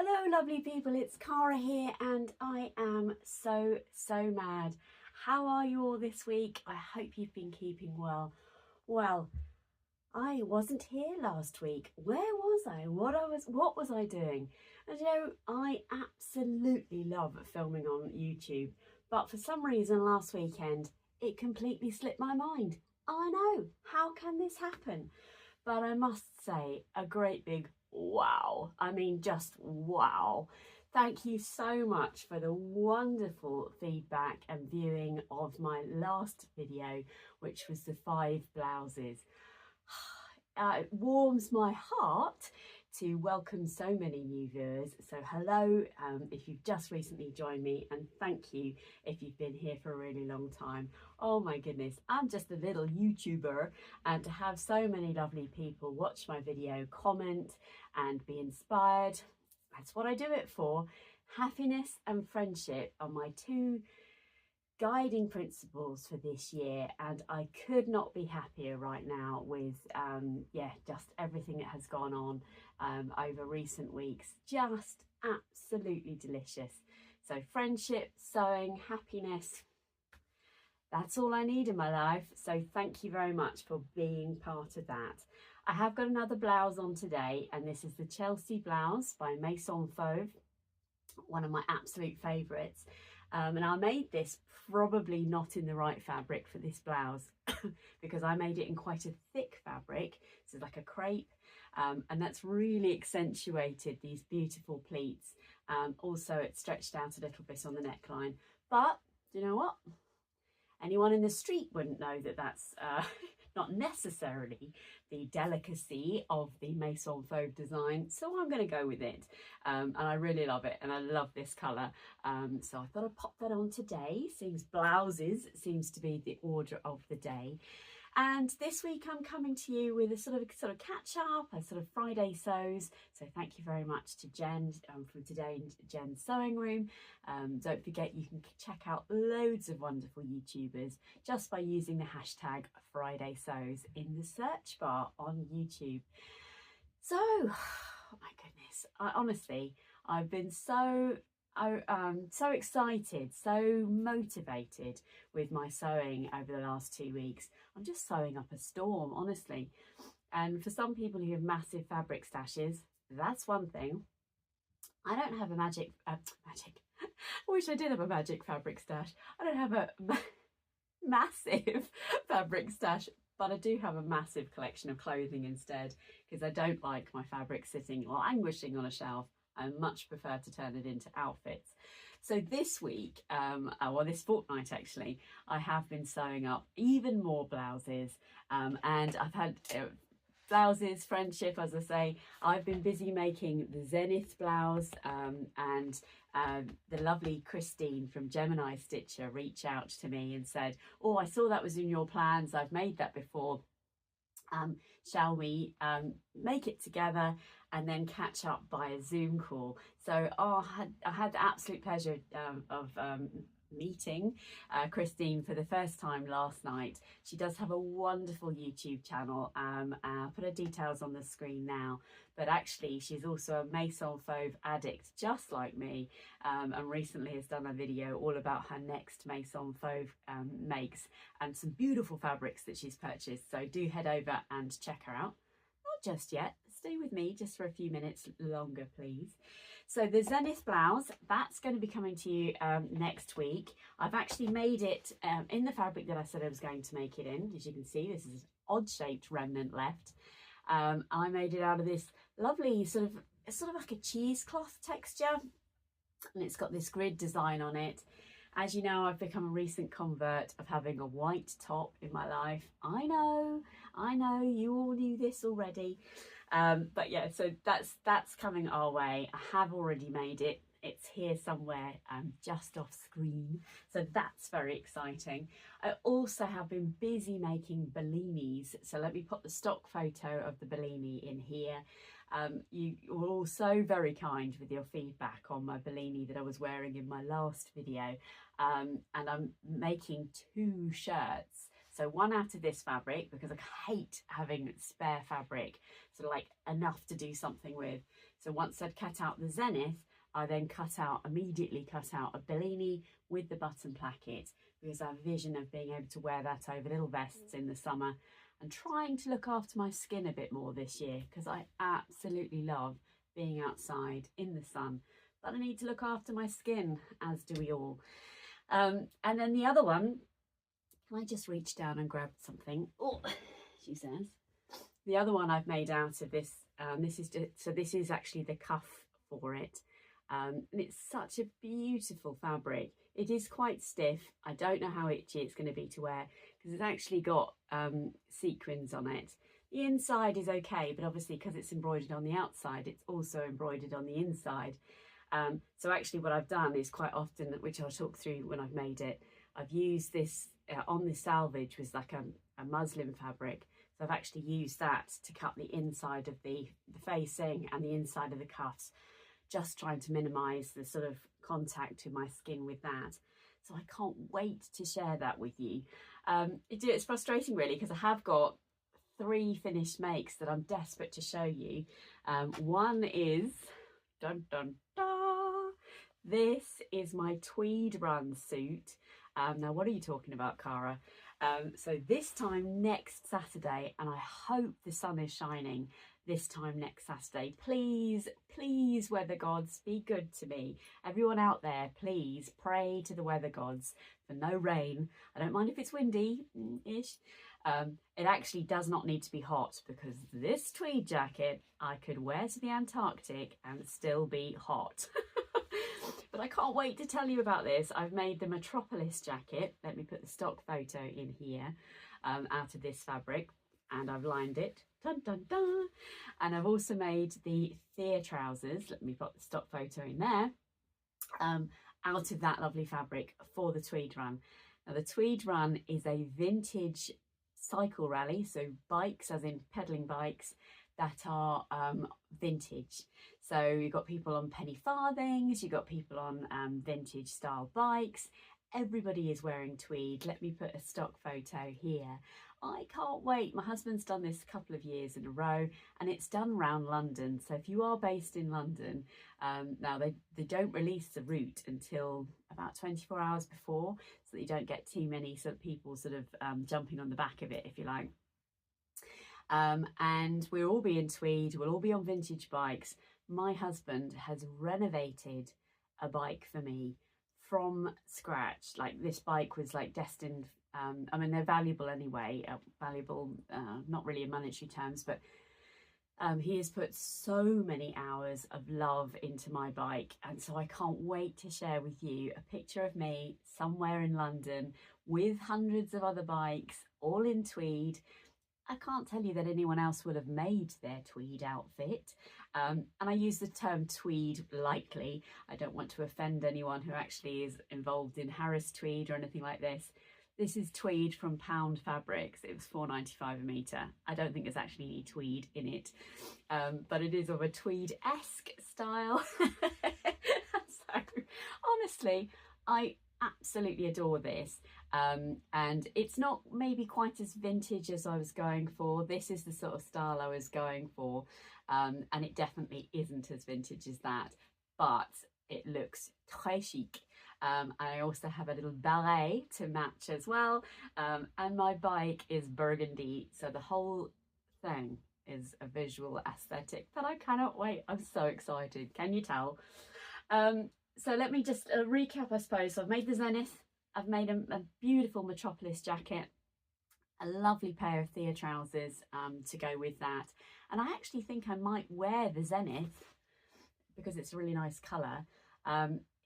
Hello lovely people, it's Cara here and I am so mad. How are you all this week? I hope you've been keeping well. Well, I wasn't here last week. Where was I? What was I doing? And you know, I absolutely love filming on YouTube, but for some reason last weekend it completely slipped my mind. I know, how can this happen? But I must say, a great big wow. I mean, just wow. Thank you so much for the wonderful feedback and viewing of my last video, which was the 5 blouses. It warms my heart to welcome so many new viewers. So hello, if you've just recently joined me, and thank you if you've been here for a really long time. Oh my goodness, I'm just a little YouTuber, and to have so many lovely people watch my video, comment and be inspired, that's what I do it for. Happiness and friendship are my two guiding principles for this year, and I could not be happier right now with just everything that has gone on over recent weeks. Just absolutely delicious. So friendship, sewing, happiness, that's all I need in my life. So thank you very much for being part of that. I have got another blouse on today, and this is the Chelsea blouse by Maison Fauve, one of my absolute favourites. And I made this probably not in the right fabric for this blouse because I made it in quite a thick fabric. So it's like a crepe, and that's really accentuated these beautiful pleats. Also, it's stretched out a little bit on the neckline. But do you know what? Anyone in the street wouldn't know that that's not necessarily the delicacy of the Maison Fauve design, so I'm going to go with it. And I really love it, and I love this colour. So I thought I'd pop that on today. Seems blouses seems to be the order of the day. And this week I'm coming to you with a sort of catch up, a sort of Friday sews. So thank you very much to Jen from today in Jen's sewing room. Don't forget you can check out loads of wonderful YouTubers just by using the hashtag Friday Sews in the search bar on YouTube. So, oh my goodness, honestly, I've been so excited, so motivated with my sewing over the last 2 weeks. I'm just sewing up a storm, honestly. And for some people who have massive fabric stashes, that's one thing. I don't have a magic. I wish I did have a magic fabric stash. I don't have a massive fabric stash, but I do have a massive collection of clothing instead, because I don't like my fabric sitting or languishing on a shelf. I much prefer to turn it into outfits. So this week, well this fortnight actually, I have been sewing up even more blouses, and I've had blouses, friendship, as I say. I've been busy making the Zenith blouse, and the lovely Christine from Gemini Stitcher reached out to me and said, oh, I saw that was in your plans, I've made that before. Shall we make it together and then catch up by a Zoom call? So I had the absolute pleasure of meeting Christine for the first time last night. She does have a wonderful YouTube channel. I'll put her details on the screen now, but actually she's also a Maison Fauve addict just like me, and recently has done a video all about her next Maison Fauve makes and some beautiful fabrics that she's purchased. So do head over and check her out. Not just yet, stay with me just for a few minutes longer please. So the Zenith blouse, that's going to be coming to you next week. I've actually made it in the fabric that I said I was going to make it in. As you can see, this is an odd shaped remnant left. I made it out of this lovely sort of like a cheesecloth texture, and it's got this grid design on it. As you know, I've become a recent convert of having a white top in my life. I know, you all knew this already. But yeah, so that's coming our way. I have already made it. It's here somewhere, just off screen. So that's very exciting. I also have been busy making Bellinis. So let me put the stock photo of the Bellini in here. You were all so very kind with your feedback on my Bellini that I was wearing in my last video. And I'm making 2 shirts. So one out of this fabric, because I hate having spare fabric, sort of like enough to do something with. So once I'd cut out the Zenith, I then immediately cut out a Bellini with the button placket, because I have a vision of being able to wear that over little vests in the summer, and trying to look after my skin a bit more this year, because I absolutely love being outside in the sun, but I need to look after my skin, as do we all. And then the other one, can I just reach down and grab something? Oh, she says. The other one I've made out of this, this is actually the cuff for it. And it's such a beautiful fabric. It is quite stiff. I don't know how itchy it's going to be to wear, because it's actually got sequins on it. The inside is okay, but obviously because it's embroidered on the outside, it's also embroidered on the inside. So actually what I've done is quite often, which I'll talk through when I've made it, I've used this on this salvage was like a muslin fabric. So I've actually used that to cut the inside of the facing and the inside of the cuffs, just trying to minimise the sort of contact to my skin with that. So I can't wait to share that with you. It's frustrating really, because I have got 3 finished makes that I'm desperate to show you. One is, dun dun dun, this is my tweed run suit. Now what are you talking about, Cara? So this time next Saturday, and I hope the sun is shining this time next Saturday. Please, please, weather gods, be good to me. Everyone out there, please pray to the weather gods for no rain. I don't mind if it's windy-ish. It actually does not need to be hot, because this tweed jacket I could wear to the Antarctic and still be hot. But I can't wait to tell you about this. I've made the Metropolis jacket. Let me put the stock photo in here, out of this fabric, and I've lined it. Dun, dun, dun. And I've also made the Thea trousers. Let me put the stock photo in there, out of that lovely fabric for the tweed run. Now the tweed run is a vintage cycle rally, so bikes, as in pedaling bikes, that are vintage. So you've got people on penny farthings, you've got people on vintage style bikes. Everybody is wearing tweed. Let me put a stock photo here. I can't wait. My husband's done this a couple of years in a row, and it's done around London. So if you are based in London, now they don't release the route until about 24 hours before, so that you don't get too many sort of people sort of jumping on the back of it, if you like. And we'll all be in tweed, we'll all be on vintage bikes. My husband has renovated a bike for me from scratch. Like, this bike was like destined, I mean, they're valuable anyway, not really in monetary terms, but he has put so many hours of love into my bike, and so I can't wait to share with you a picture of me somewhere in London with hundreds of other bikes, all in tweed. I can't tell you that anyone else would have made their tweed outfit. And I use the term tweed lightly. I don't want to offend anyone who actually is involved in Harris tweed or anything like this. This is tweed from Pound Fabrics. It was $4.95 a metre. I don't think there's actually any tweed in it, but it is of a tweed-esque style. So honestly, I absolutely adore this. And it's not maybe quite as vintage as I was going for. This is the sort of style I was going for, and it definitely isn't as vintage as that, but it looks très chic. I also have a little ballet to match as well, and my bike is burgundy, so the whole thing is a visual aesthetic that I cannot wait. I'm so excited, can you tell? So let me just recap, I suppose. So I've made the Zenith, I've made a beautiful Metropolis jacket, a lovely pair of Thea trousers to go with that, and I actually think I might wear the Zenith because it's a really nice colour.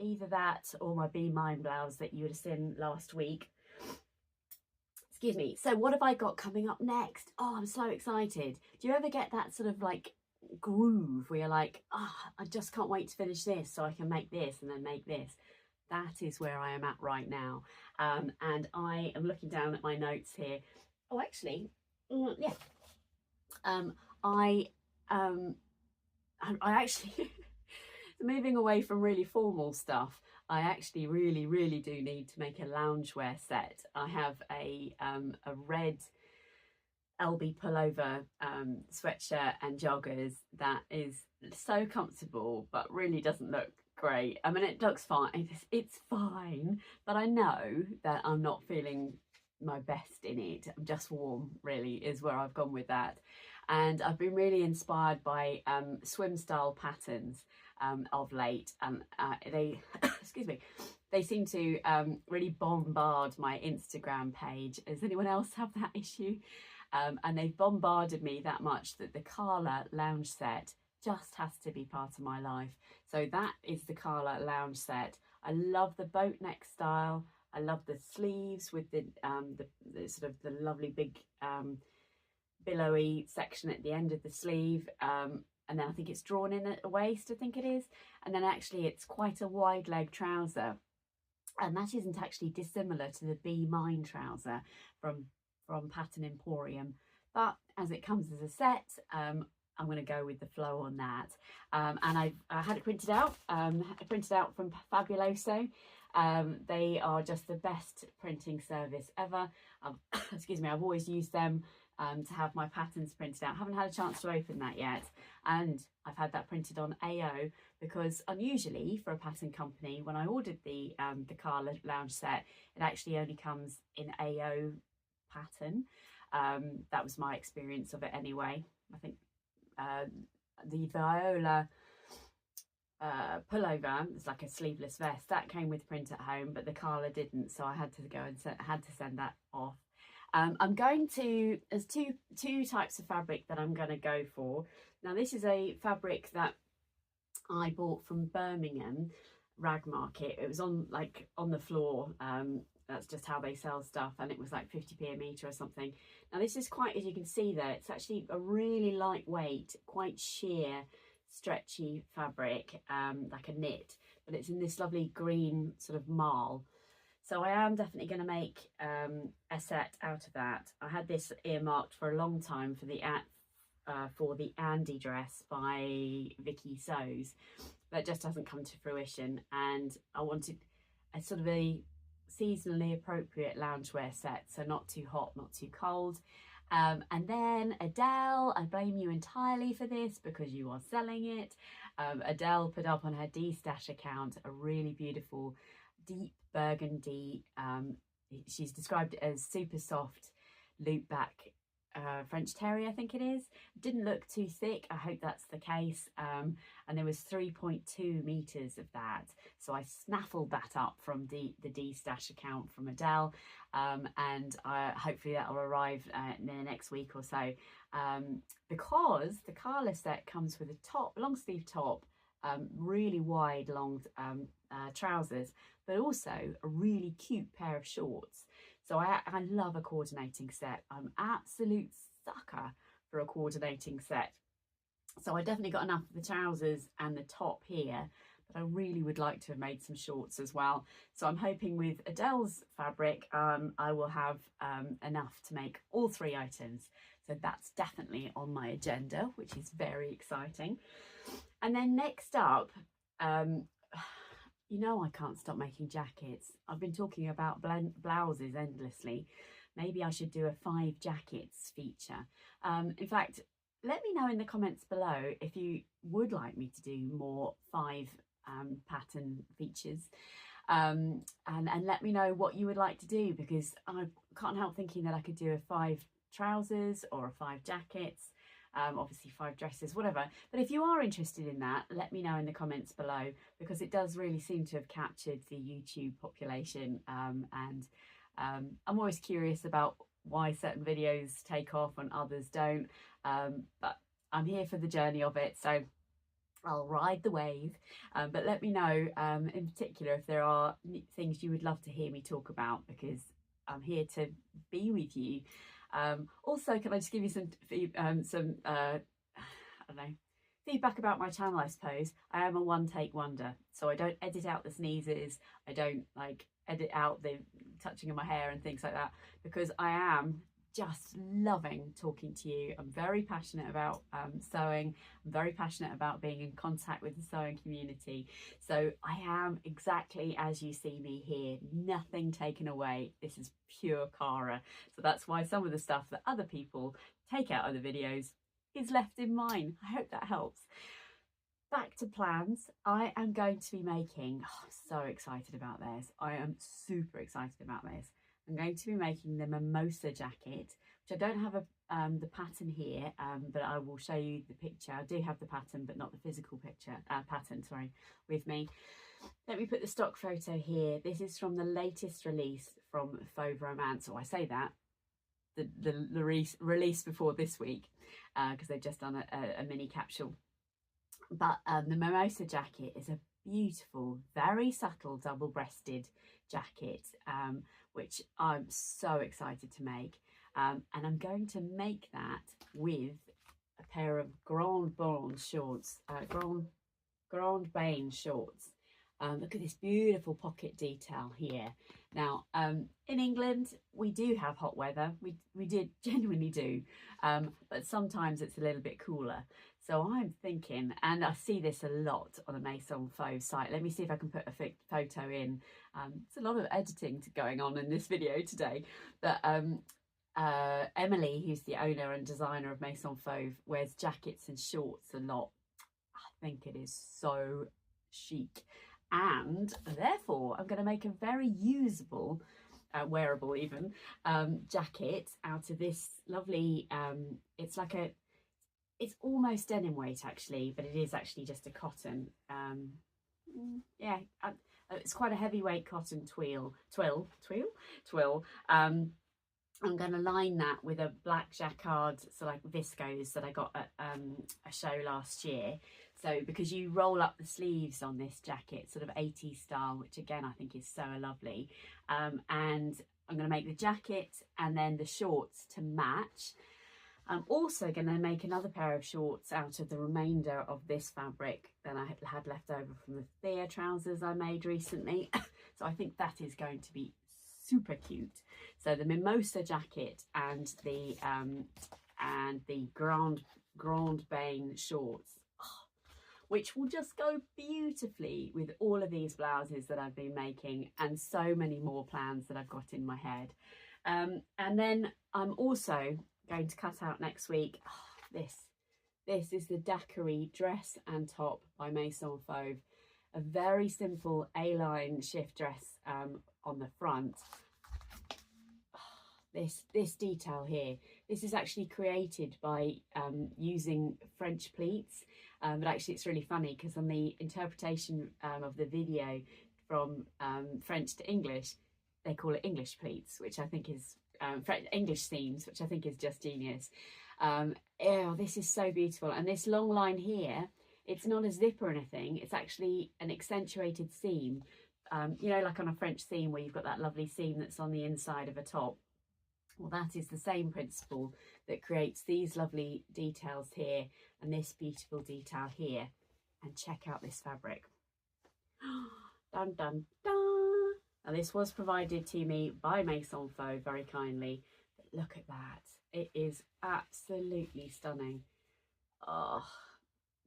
Either that or my Be Mine blouse that you would have seen last week. Excuse me. So what have I got coming up next? Oh, I'm so excited. Do you ever get that sort of like groove where you're like, oh, I just can't wait to finish this so I can make this and then make this? That is where I am at right now. And I am looking down at my notes here. Oh, actually, yeah. I actually... Moving away from really formal stuff, I actually really do need to make a loungewear set. I have a red LB pullover sweatshirt and joggers that is so comfortable but really doesn't look great. I mean, it looks fine, it's fine, but I know that I'm not feeling my best in it. I'm just warm, really, is where I've gone with that. And I've been really inspired by swim style patterns of late, and they excuse me, they seem to really bombard my Instagram page. Does anyone else have that issue? And they've bombarded me that much that the Carla lounge set just has to be part of my life. So that is the Carla lounge set. I love the boat neck style. I love the sleeves with the sort of the lovely big billowy section at the end of the sleeve. And then I think it's drawn in at the waist, I think it is. And then actually it's quite a wide leg trouser. And that isn't actually dissimilar to the Be Mine trouser from Pattern Emporium. But as it comes as a set, I'm going to go with the flow on that. And I had it printed out. Printed out from Fabuloso. They are just the best printing service ever. Excuse me, I've always used them to have my patterns printed out. Haven't had a chance to open that yet, and I've had that printed on AO because unusually for a pattern company, when I ordered the Carla lounge set, it actually only comes in AO pattern. That was my experience of it anyway. I think the Viola pullover, it's like a sleeveless vest, that came with print at home, but the Carla didn't, so I had to go and send that off. I'm going to, there's two types of fabric that I'm going to go for. Now this is a fabric that I bought from Birmingham Rag Market. It was on the floor. That's just how they sell stuff, and it was like 50p a metre or something. Now this is quite, as you can see there, it's actually a really lightweight, quite sheer, stretchy fabric, like a knit, but it's in this lovely green sort of marl. So I am definitely going to make a set out of that. I had this earmarked for a long time for the Andy dress by Vicky Sews, but just hasn't come to fruition. And I wanted a sort of a seasonally appropriate loungewear set, so not too hot, not too cold. And then Adele, I blame you entirely for this because you are selling it. Adele put up on her D-Stash account a really beautiful deep burgundy, she's described it as super soft loop back French terry, I think it is. Didn't look too thick, I hope that's the case. And there was 3.2 meters of that, so I snaffled that up from the D-Stash account from Adele, and hopefully that will arrive in the next week or so, because the Carla set comes with a top, long sleeve top, really wide long trousers, but also a really cute pair of shorts. So I love a coordinating set. I'm an absolute sucker for a coordinating set. So I definitely got enough of the trousers and the top here, but I really would like to have made some shorts as well. So I'm hoping with Adele's fabric, I will have enough to make all three items. So that's definitely on my agenda, which is very exciting. And then next up, you know I can't stop making jackets. I've been talking about blouses endlessly. Maybe I should do a 5 jackets feature. In fact, let me know in the comments below if you would like me to do more 5 pattern features. And let me know what you would like to do, because I can't help thinking that I could do a 5 trousers or a 5 jackets. Obviously 5 dresses, whatever. But if you are interested in that, let me know in the comments below, because it does really seem to have captured the YouTube population, and I'm always curious about why certain videos take off and others don't, but I'm here for the journey of it, so I'll ride the wave. But let me know in particular if there are things you would love to hear me talk about, because I'm here to be with you. Also, can I just give you some I don't know, feedback about my channel, I suppose. I am a one-take wonder, so I don't edit out the sneezes, I don't like edit out the touching of my hair and things like that, because I am just loving talking to you. I'm very passionate about sewing. I'm very passionate about being in contact with the sewing community. So I am exactly as you see me here, nothing taken away. This is pure Cara. So that's why some of the stuff that other people take out of the videos is left in mine. I hope that helps. Back to plans. I am going to be making, I'm so excited about this. I am super excited about this. I'm going to be making the Mimosa Jacket, which I don't have the pattern here, but I will show you the picture. I do have the pattern, but not the physical picture, pattern, sorry, with me. Let me put the stock photo here. This is from the latest release from Fauve Romance, or I say that, the release before this week, because they've just done a mini capsule. But the Mimosa Jacket is a beautiful, very subtle double-breasted jacket, which I'm so excited to make. And I'm going to make that with a pair of Grand Bain shorts, Grand Bain shorts. Look at this beautiful pocket detail here. Now, in England, we do have hot weather. We genuinely do, but sometimes it's a little bit cooler. So I'm thinking, and I see this a lot on the Maison Fauve site. Let me see if I can put a photo in. There's a lot of editing going on in this video today. But Emily, who's the owner and designer of Maison Fauve, wears jackets and shorts a lot. I think it is so chic. And therefore, I'm going to make a very usable, wearable even, jacket out of this lovely, it's almost denim weight actually, but it is actually just a cotton. Yeah, it's quite a heavyweight cotton twill. I'm going to line that with a black jacquard, so like viscose that I got at a show last year. So because you roll up the sleeves on this jacket, sort of 80s style, which again I think is so lovely. And I'm going to make the jacket and then the shorts to match. I'm also going to make another pair of shorts out of the remainder of this fabric that I had left over from the Thea trousers I made recently. So I think that is going to be super cute. So the Mimosa Jacket and the Grand Bain shorts, which will just go beautifully with all of these blouses that I've been making and so many more plans that I've got in my head. And then I'm also going to cut out next week, this is the Daiquiri dress and top by Maison Fauve, a very simple A-line shift dress on the front. This detail here, this is actually created by using French pleats, but actually it's really funny because on the interpretation of the video from French to English, they call it English pleats, which I think is English seams, which I think is just genius. This is so beautiful. And this long line here, it's not a zip or anything, it's actually an accentuated seam, you know, like on a French seam where you've got that lovely seam that's on the inside of a top. Well, that is the same principle that creates these lovely details here and this beautiful detail here. And check out this fabric. Dun dun dun. Now this was provided to me by Maison Fauve very kindly, but look at that. It is absolutely stunning. Oh,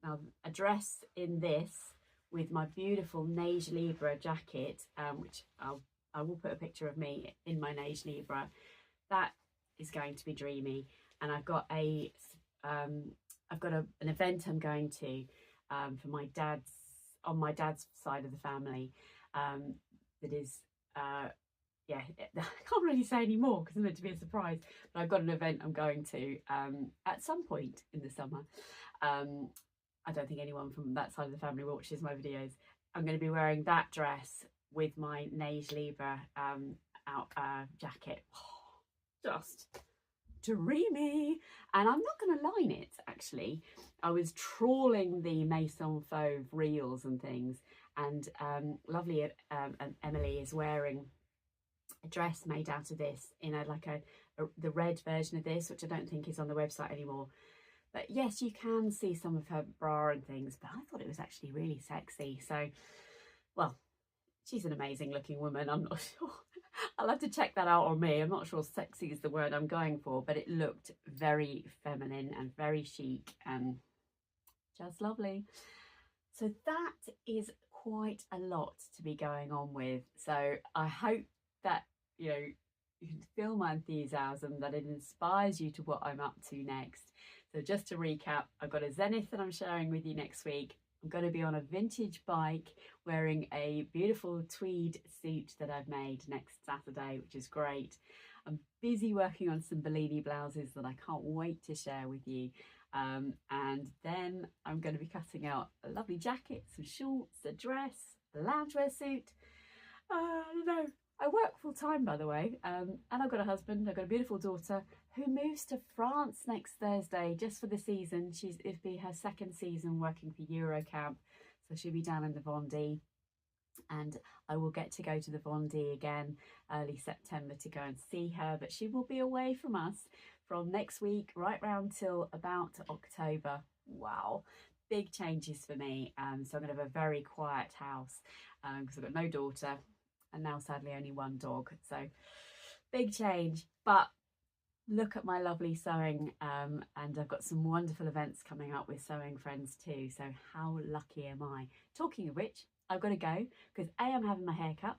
now a dress in this with my beautiful Neige Libre jacket, which I will put a picture of me in my Neige Libre. That is going to be dreamy. And I've got an event I'm going to for my dad's, on my dad's side of the family, that is yeah, I can't really say any more because it's meant to be a surprise, but I've got an event I'm going to at some point in the summer. I don't think anyone from that side of the family watches my videos. I'm going to be wearing that dress with my Neige Libre jacket. Just dreamy. And I'm not going to line it, actually. I was trawling the Maison Fauve reels and things, and lovely Emily is wearing a dress made out of this in the red version of this, which I don't think is on the website anymore. But yes, you can see some of her bra and things, but I thought it was actually really sexy. So, well, she's an amazing looking woman, I'm not sure. I'll have to check that out on me. I'm not sure sexy is the word I'm going for, but it looked very feminine and very chic and just lovely. So that is quite a lot to be going on with. So I hope that, you know, you can feel my enthusiasm, that it inspires you to what I'm up to next. So just to recap, I've got a Zenith that I'm sharing with you next week. I'm going to be on a vintage bike wearing a beautiful tweed suit that I've made next Saturday, which is great. I'm busy working on some Bellini blouses that I can't wait to share with you. And then I'm going to be cutting out a lovely jacket, some shorts, a dress, a loungewear suit. I don't know. I work full time, by the way, and I've got a husband. I've got a beautiful daughter who moves to France next Thursday just for the season. It'll be her second season working for Eurocamp, so she'll be down in the Vendée, and I will get to go to the Vendée again early September to go and see her. But she will be away from us from next week right round till about October. Wow, big changes for me. So I'm going to have a very quiet house because I've got no daughter and now sadly only one dog. So big change, but look at my lovely sewing, and I've got some wonderful events coming up with sewing friends too. So how lucky am I? Talking of which, I've got to go because A, I'm having my hair cut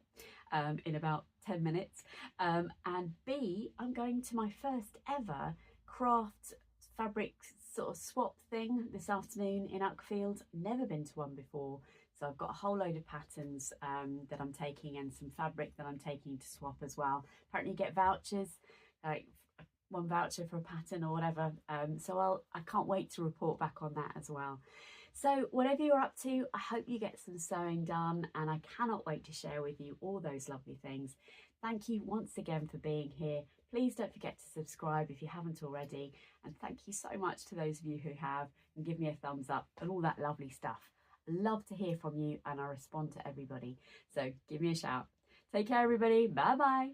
in about 10 minutes, and B, I'm going to my first ever craft fabric sort of swap thing this afternoon in Uckfield. Never been to one before, so I've got a whole load of patterns that I'm taking and some fabric that I'm taking to swap as well. Apparently you get vouchers, like one voucher for a pattern or whatever, so I can't wait to report back on that as well. So whatever you're up to, I hope you get some sewing done, and I cannot wait to share with you all those lovely things. Thank you once again for being here. Please don't forget to subscribe if you haven't already, and thank you so much to those of you who have, and give me a thumbs up and all that lovely stuff. I love to hear from you and I respond to everybody, so give me a shout. Take care everybody, bye bye.